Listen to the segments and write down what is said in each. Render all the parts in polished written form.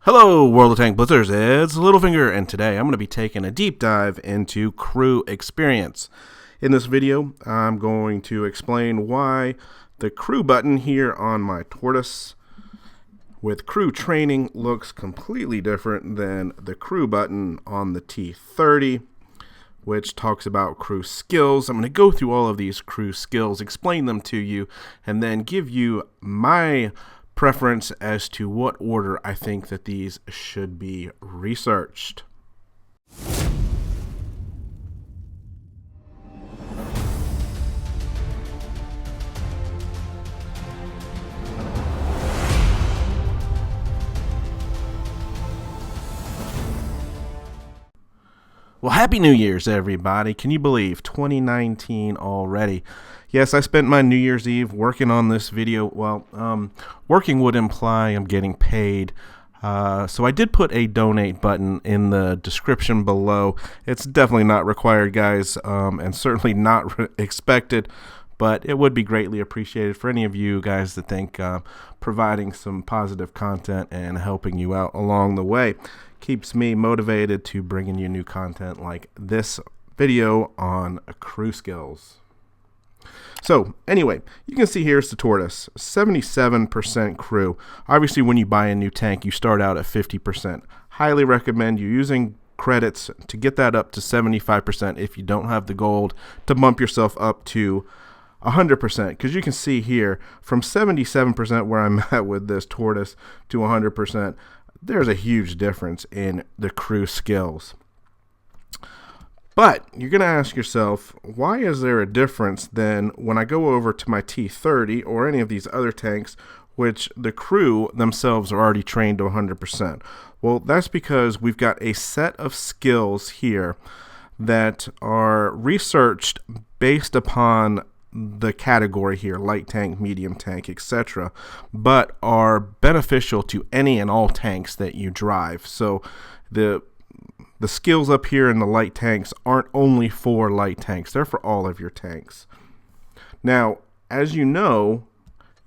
Hello, World of Tank Blitzers, it's Littlefinger, and today I'm going to be taking a deep dive into crew experience. In this video, I'm going to explain why the crew button here on my Tortoise with crew training looks completely different than the crew button on the T30, which talks about crew skills. I'm going to go through all of these crew skills, explain them to you, and then give you my preference as to what order I think that these should be researched. Well, Happy New Year's, everybody. Can you believe 2019 already? Yes, I spent my New Year's Eve working on this video. Well, working would imply I'm getting paid. So I did put a donate button in the description below. It's definitely not required, guys, and certainly not expected. But it would be greatly appreciated for any of you guys that think providing some positive content and helping you out along the way keeps me motivated to bringing you new content like this video on crew skills. So anyway, you can see here's the Tortoise, 77% crew. Obviously, when you buy a new tank, you start out at 50%. Highly recommend you using credits to get that up to 75% if you don't have the gold, to bump yourself up to 100%, because you can see here from 77% where I'm at with this Tortoise to 100%, there's a huge difference in the crew skills. But you're going to ask yourself, why is there a difference then when I go over to my T30 or any of these other tanks, which the crew themselves are already trained to 100%? Well, that's because we've got a set of skills here that are researched based upon the category here, light tank, medium tank, etc., but are beneficial to any and all tanks that you drive. So the skills up here in the light tanks aren't only for light tanks, they're for all of your tanks. Now, as you know,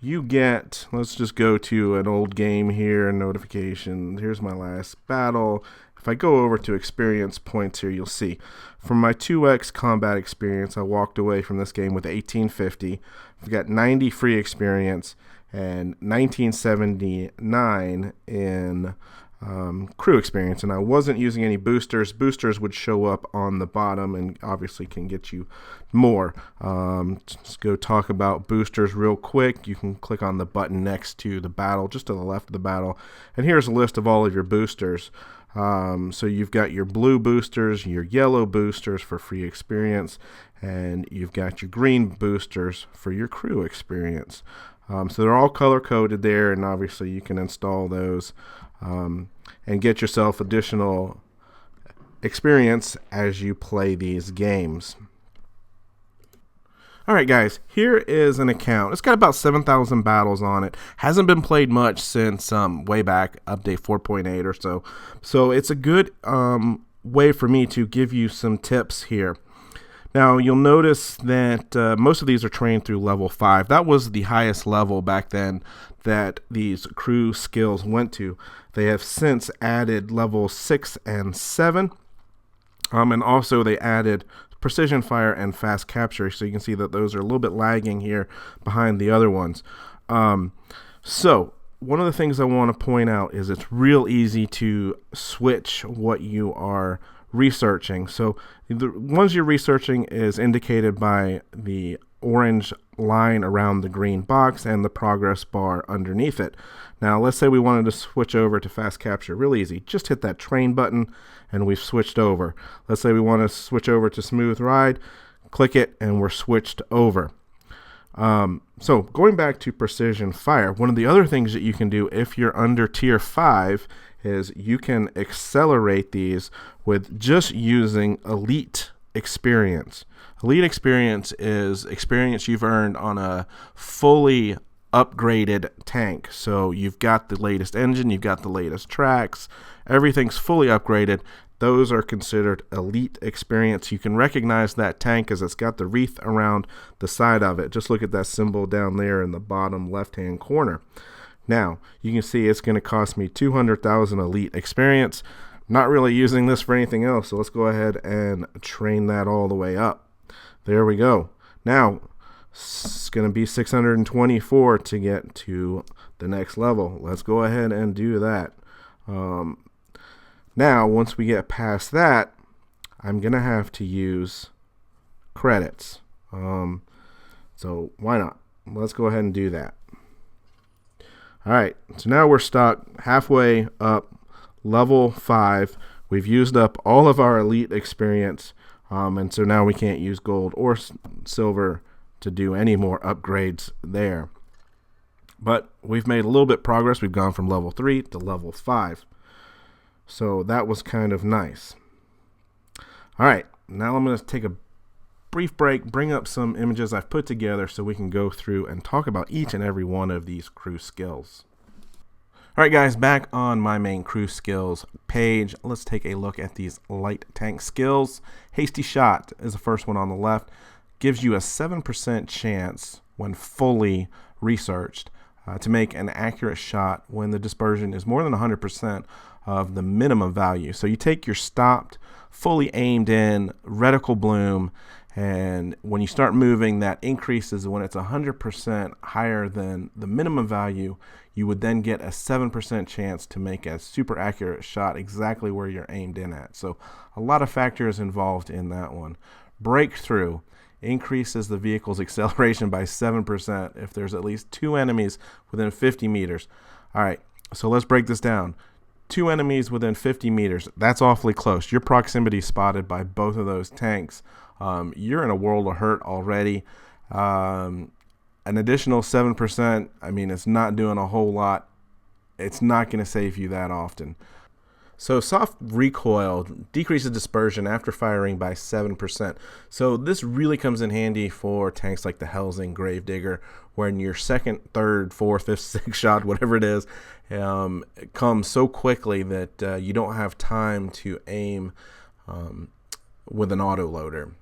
you get, let's just go to an old game here, notification. Here's my last battle. If I go over to experience points here, you'll see from my 2x combat experience, I walked away from this game with 1850. I've got 90 free experience and 1979 in crew experience, and I wasn't using any boosters. Boosters would show up on the bottom and obviously can get you more. Just go talk about boosters real quick. You can click on the button next to the battle, just to the left of the battle, and here's a list of all of your boosters. So you've got your blue boosters, your yellow boosters for free experience, and you've got your green boosters for your crew experience. So they're all color coded there, and obviously you can install those and get yourself additional experience as you play these games. Alright guys, here is an account. It's got about 7,000 battles on it. Hasn't been played much since way back, update 4.8 or so. So it's a good way for me to give you some tips here. Now you'll notice that most of these are trained through level 5. That was the highest level back then that these crew skills went to. They have since added level 6 and 7. And also they added precision fire and fast capture, so you can see that those are a little bit lagging here behind the other ones. So one of the things I want to point out is it's real easy to switch what you are researching. So the ones you're researching is indicated by the orange line around the green box and the progress bar underneath it. Now let's say we wanted to switch over to fast capture. Real easy, just hit that train button and we've switched over. Let's say we want to switch over to smooth ride, click it and we're switched over. So going back to precision fire, one of the other things that you can do if you're under tier 5 is you can accelerate these with just using elite experience. Elite experience is experience you've earned on a fully upgraded tank. So you've got the latest engine, you've got the latest tracks, everything's fully upgraded. Those are considered elite experience. You can recognize that tank as it's got the wreath around the side of it. Just look at that symbol down there in the bottom left-hand corner. Now, you can see it's going to cost me 200,000 elite experience. Not really using this for anything else, so let's go ahead and train that all the way up. There we go. Now, it's going to be 624 to get to the next level. Let's go ahead and do that. Now, once we get past that, I'm going to have to use credits. So why not? Let's go ahead and do that. All right, so now we're stuck halfway up level 5. We've used up all of our elite experience, and so now we can't use gold or silver to do any more upgrades there. But we've made a little bit progress. We've gone from level 3 to level 5. So that was kind of nice. All right, now I'm going to take a brief break, bring up some images I've put together so we can go through and talk about each and every one of these crew skills. All right, guys, back on my main crew skills page, let's take a look at these light tank skills. Hasty shot is the first one on the left. Gives you a 7% chance when fully researched to make an accurate shot when the dispersion is more than 100% of the minimum value. So you take your stopped, fully aimed in reticle bloom, and when you start moving, that increases. When it's 100% higher than the minimum value, you would then get a 7% chance to make a super accurate shot exactly where you're aimed in at. So a lot of factors involved in that one. Breakthrough increases the vehicle's acceleration by 7% if there's at least 2 enemies within 50 meters. All right, so let's break this down. 2 enemies within 50 meters, that's awfully close. Your proximity spotted by both of those tanks. You're in a world of hurt already. An additional 7%, I mean, it's not doing a whole lot. It's not going to save you that often. So soft recoil decreases dispersion after firing by 7%. So this really comes in handy for tanks like the Helsing Gravedigger, when your second, third, fourth, fifth, sixth shot, whatever it is, comes so quickly that you don't have time to aim with an autoloader.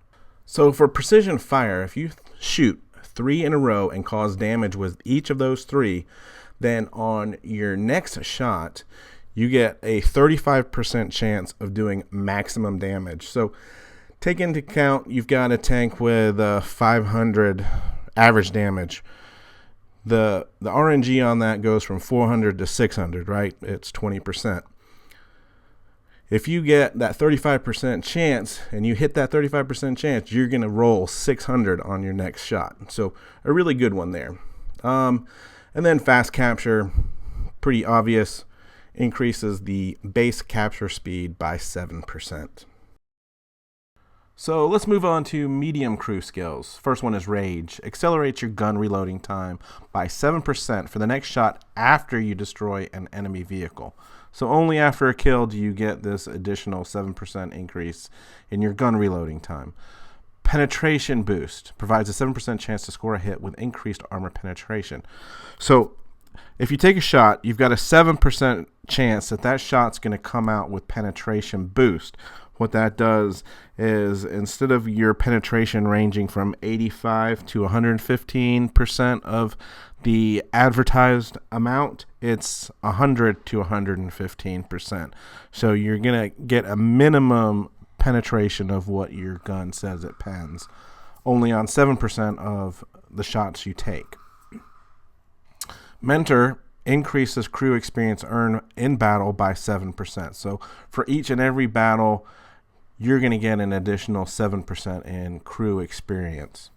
So for precision fire, if you shoot 3 in a row and cause damage with each of those 3, then on your next shot, you get a 35% chance of doing maximum damage. So take into account you've got a tank with 500 average damage. The RNG on that goes from 400 to 600, right? It's 20%. If you get that 35% chance and you hit that 35% chance, you're going to roll 600 on your next shot. So a really good one there. And then fast capture, pretty obvious, increases the base capture speed by 7%. So let's move on to medium crew skills. First one is Rage. Accelerates your gun reloading time by 7% for the next shot after you destroy an enemy vehicle. So only after a kill do you get this additional 7% increase in your gun reloading time. Penetration Boost provides a 7% chance to score a hit with increased armor penetration. So if you take a shot, you've got a 7% chance that shot's going to come out with penetration boost. What that does is, instead of your penetration ranging from 85 to 115% of the advertised amount, it's 100 to 115%. So you're going to get a minimum penetration of what your gun says it pens, only on 7% of the shots you take. Mentor increases crew experience earned in battle by 7%. So for each and every battle, you're going to get an additional 7% in crew experience.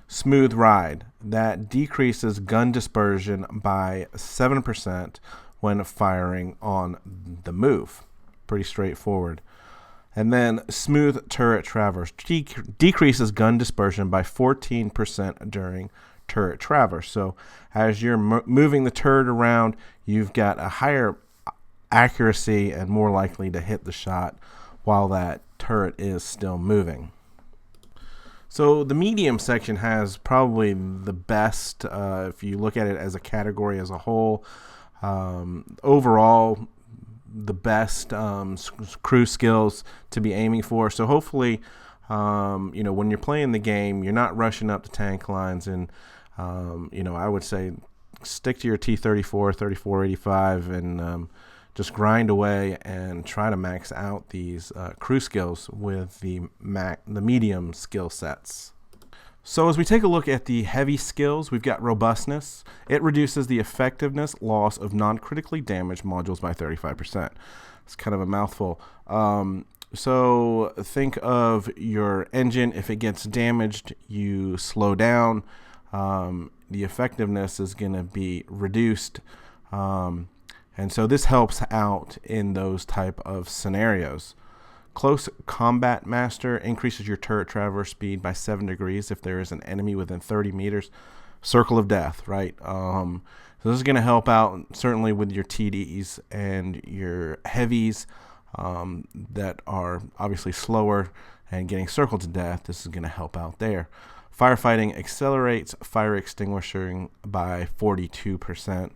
Smooth Ride, that decreases gun dispersion by 7% when firing on the move. Pretty straightforward. And then Smooth Turret Traverse decreases gun dispersion by 14% during turret traverse. So as you're moving the turret around, you've got a higher accuracy and more likely to hit the shot while that turret is still moving. So the medium section has probably the best, if you look at it as a category as a whole, overall the best crew skills to be aiming for. So hopefully, when you're playing the game, you're not rushing up the tank lines and, I would say stick to your T34, 3485, and just grind away and try to max out these crew skills with the medium skill sets. So as we take a look at the heavy skills, we've got Robustness. It reduces the effectiveness loss of non-critically damaged modules by 35%. It's kind of a mouthful. So think of your engine. If it gets damaged, you slow down. The effectiveness is going to be reduced. And so this helps out in those type of scenarios. Close Combat Master increases your turret traverse speed by 7 degrees if there is an enemy within 30 meters. Circle of Death, right? So this is going to help out certainly with your TDs and your heavies that are obviously slower and getting circled to death. This is going to help out there. Firefighting accelerates fire extinguishing by 42%.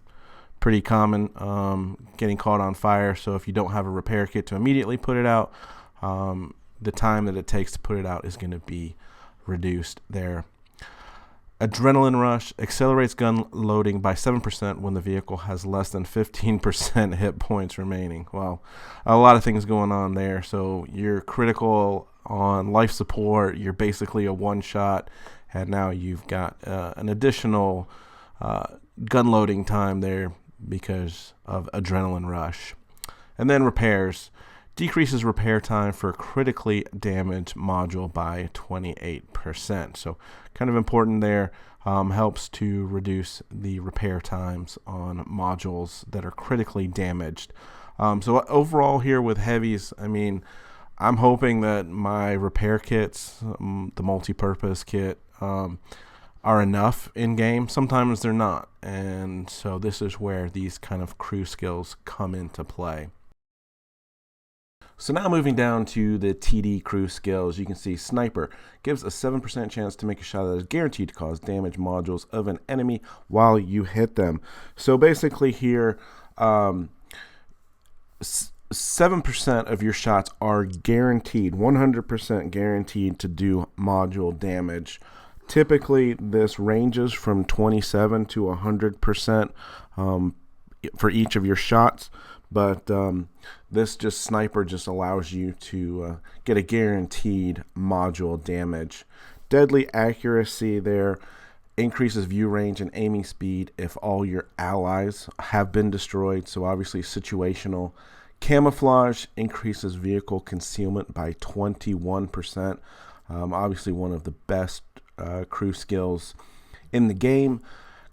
Pretty common getting caught on fire, so if you don't have a repair kit to immediately put it out, the time that it takes to put it out is going to be reduced there. Adrenaline Rush accelerates gun loading by 7% when the vehicle has less than 15% hit points remaining. Well, a lot of things going on there. So you're critical on life support, you're basically a one-shot, and now you've got an additional gun loading time there because of Adrenaline Rush. And then repairs. Decreases repair time for a critically damaged module by 28%. So kind of important there. Helps to reduce the repair times on modules that are critically damaged. So overall here with heavies, I mean, I'm hoping that my repair kits, the multi-purpose kit, are enough in game. Sometimes they're not. And so this is where these kind of crew skills come into play. So now moving down to the TD crew skills, you can see Sniper gives a 7% chance to make a shot that is guaranteed to cause damage modules of an enemy while you hit them. So basically here, 7% of your shots are guaranteed, 100% guaranteed to do module damage. Typically, this ranges from 27 to 100% for each of your shots. But this Sniper just allows you to get a guaranteed module damage. Deadly Accuracy there increases view range and aiming speed if all your allies have been destroyed. So obviously Situational Camouflage increases vehicle concealment by 21%. Obviously one of the best crew skills in the game.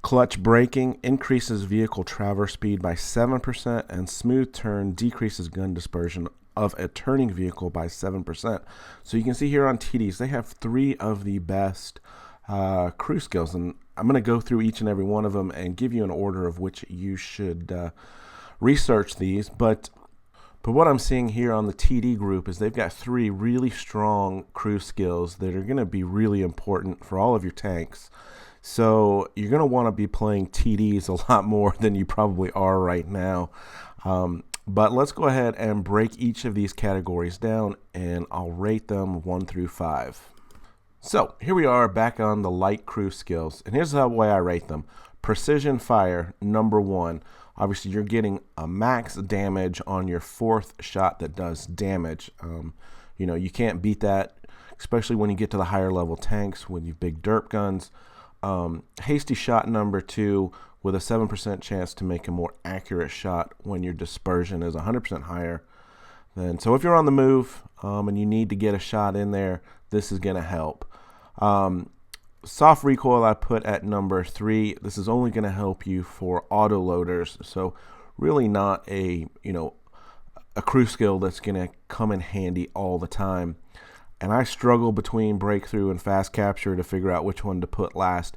Clutch Braking increases vehicle traverse speed by 7%, and Smooth Turn decreases gun dispersion of a turning vehicle by 7%. So you can see here on TDs, they have 3 of the best crew skills, and I'm going to go through each and every one of them and give you an order of which you should research these. But what I'm seeing here on the TD group is they've got 3 really strong crew skills that are going to be really important for all of your tanks. So you're going to want to be playing TDs a lot more than you probably are right now. But let's go ahead and break each of these categories down, and I'll rate them 1 through 5. So here we are back on the light crew skills, and here's the way I rate them. Precision Fire, number 1. Obviously, you're getting a max damage on your 4th shot that does damage. You can't beat that, especially when you get to the higher level tanks with your big derp guns. Hasty Shot, number 2, with a 7% chance to make a more accurate shot when your dispersion is 100% higher. So if you're on the move and you need to get a shot in there, this is going to help. Soft Recoil I put at number 3. This is only going to help you for autoloaders, so really not a crew skill that's going to come in handy all the time. And I struggle between Breakthrough and Fast Capture to figure out which one to put last.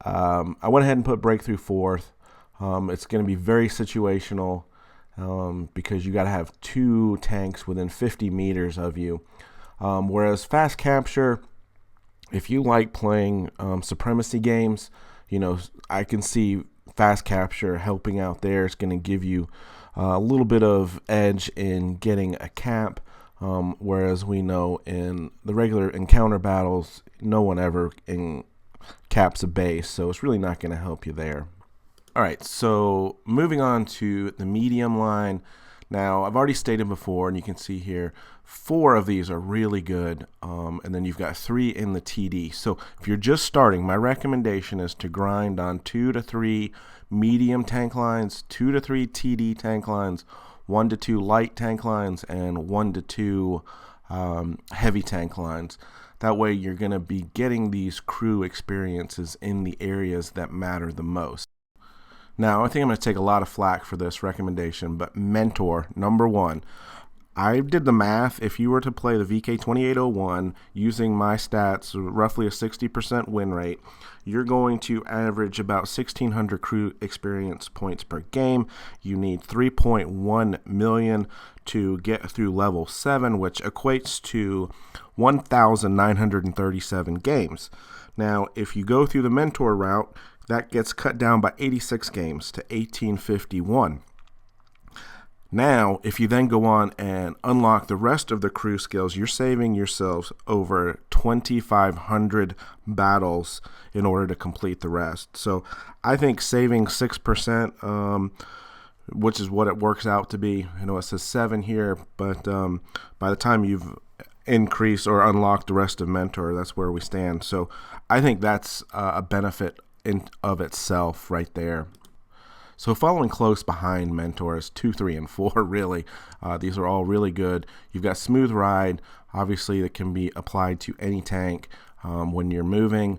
I went ahead and put Breakthrough 4th. It's going to be very situational because you got to have 2 tanks within 50 meters of you. Whereas Fast Capture, if you like playing supremacy games, I can see Fast Capture helping out there. It's going to give you a little bit of edge in getting a cap. Whereas we know in the regular encounter battles, no one ever caps a base, so it's really not going to help you there. All right, so moving on to the medium line. Now, I've already stated before, and you can see here, 4 of these are really good, and then you've got 3 in the TD. So if you're just starting, my recommendation is to grind on 2 to 3 medium tank lines, 2 to 3 TD tank lines, 1 to 2 light tank lines, and 1 to 2 heavy tank lines. That way you're going to be getting these crew experiences in the areas that matter the most. Now, I think I'm going to take a lot of flack for this recommendation, but Mentor, number 1. I did the math. If you were to play the VK2801 using my stats, roughly a 60% win rate, you're going to average about 1,600 crew experience points per game. You need 3.1 million to get through level 7, which equates to 1,937 games. Now, if you go through the Mentor route, that gets cut down by 86 games to 1851. Now, if you then go on and unlock the rest of the crew skills, you're saving yourselves over 2,500 battles in order to complete the rest. So I think saving 6%, which is what it works out to be, it says 7 here, but by the time you've increased or unlocked the rest of Mentor, that's where we stand. So I think that's a benefit in of itself right there. So following close behind Mentors 2, 3, and 4, really, these are all really good. You've got Smooth Ride, obviously that can be applied to any tank when you're moving.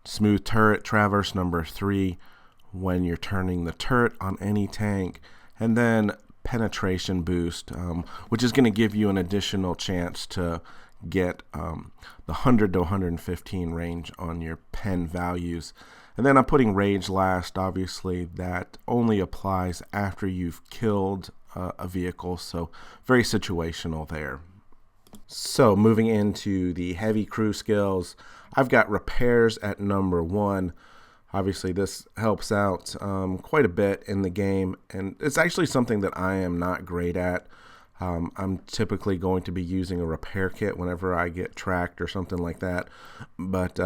Smooth Turret Traverse, number 3, when you're turning the turret on any tank. And then Penetration Boost, which is going to give you an additional chance to get the 100 to 115 range on your pen values. And then I'm putting Rage last. Obviously, that only applies after you've killed a vehicle, so very situational there. So moving into the heavy crew skills, I've got Repairs at number 1. Obviously, this helps out quite a bit in the game, and it's actually something that I am not great at. I'm typically going to be using a repair kit whenever I get tracked or something like that, but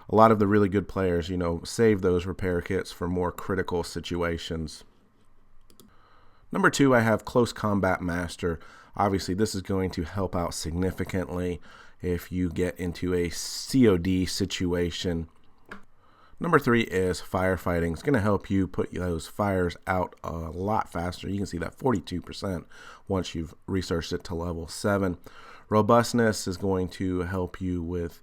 a lot of the really good players, save those repair kits for more critical situations. Number 2, I have Close Combat Master. Obviously, this is going to help out significantly if you get into a COD situation. Number 3 is Firefighting. It's going to help you put those fires out a lot faster. You can see that 42% once you've researched it to level 7. Robustness is going to help you with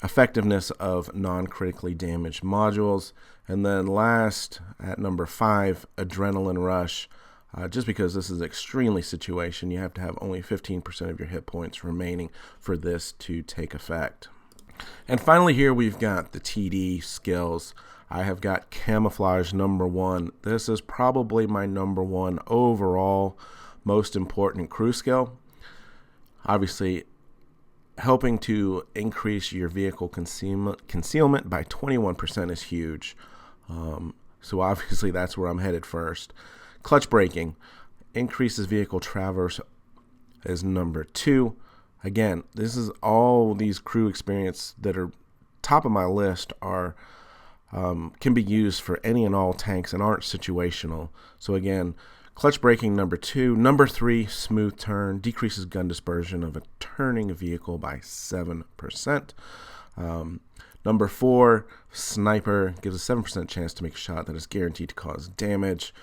effectiveness of non-critically damaged modules. And then last, at number 5, Adrenaline Rush. Just because this is extremely situation, you have to have only 15% of your hit points remaining for this to take effect. And finally here we've got the TD skills. I have got Camouflage number 1. This is probably my number 1 overall most important crew skill. Obviously, helping to increase your vehicle concealment by 21% is huge. So obviously that's where I'm headed first. Clutch braking increases vehicle traverse is number 2. Again, this is all these crew experience that are top of my list are can be used for any and all tanks and aren't situational. So again, clutch braking number 2. Number 3, smooth turn decreases gun dispersion of a turning vehicle by 7%. Number 4, sniper gives a 7% chance to make a shot that is guaranteed to cause damage.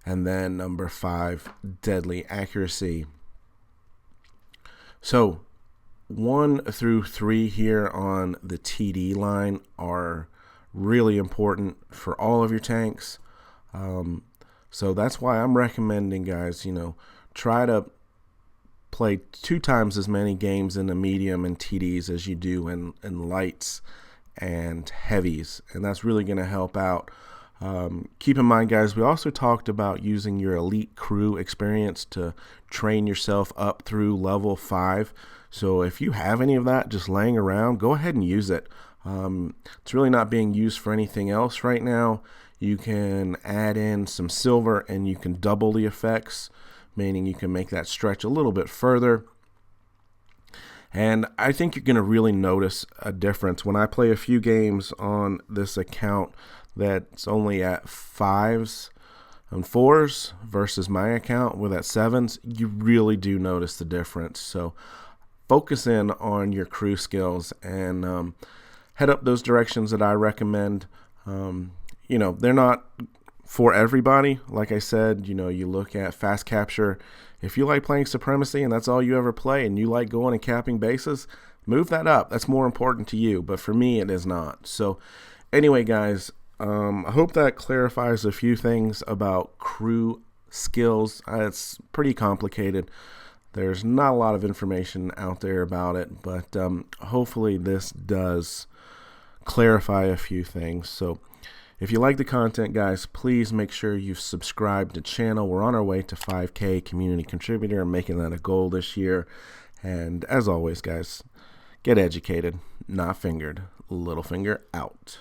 And then number 5, deadly accuracy. So 1 through 3 here on the TD line are really important for all of your tanks. So that's why I'm recommending, guys, try to play 2 times as many games in the medium and TDs as you do in lights and heavies. And that's really going to help out. Keep in mind, guys, we also talked about using your elite crew experience to train yourself up through level 5. So if you have any of that just laying around, go ahead and use it. It's really not being used for anything else right now. You can add in some silver and you can double the effects, meaning you can make that stretch a little bit further. And I think you're going to really notice a difference. When I play a few games on this account that's only at 5s and 4s versus my account with at 7s, you really do notice the difference. So focus in on your crew skills and head up those directions that I recommend. They're not for everybody. Like I said, you look at fast capture. If you like playing Supremacy and that's all you ever play and you like going and capping bases, move that up. That's more important to you. But for me, it is not. So anyway, guys, I hope that clarifies a few things about crew skills. It's pretty complicated. There's not a lot of information out there about it, but hopefully this does clarify a few things. So if you like the content, guys, please make sure you've subscribed to the channel. We're on our way to 5K community contributor. I'm making that a goal this year. And as always, guys, get educated, not fingered. Littlefinger out.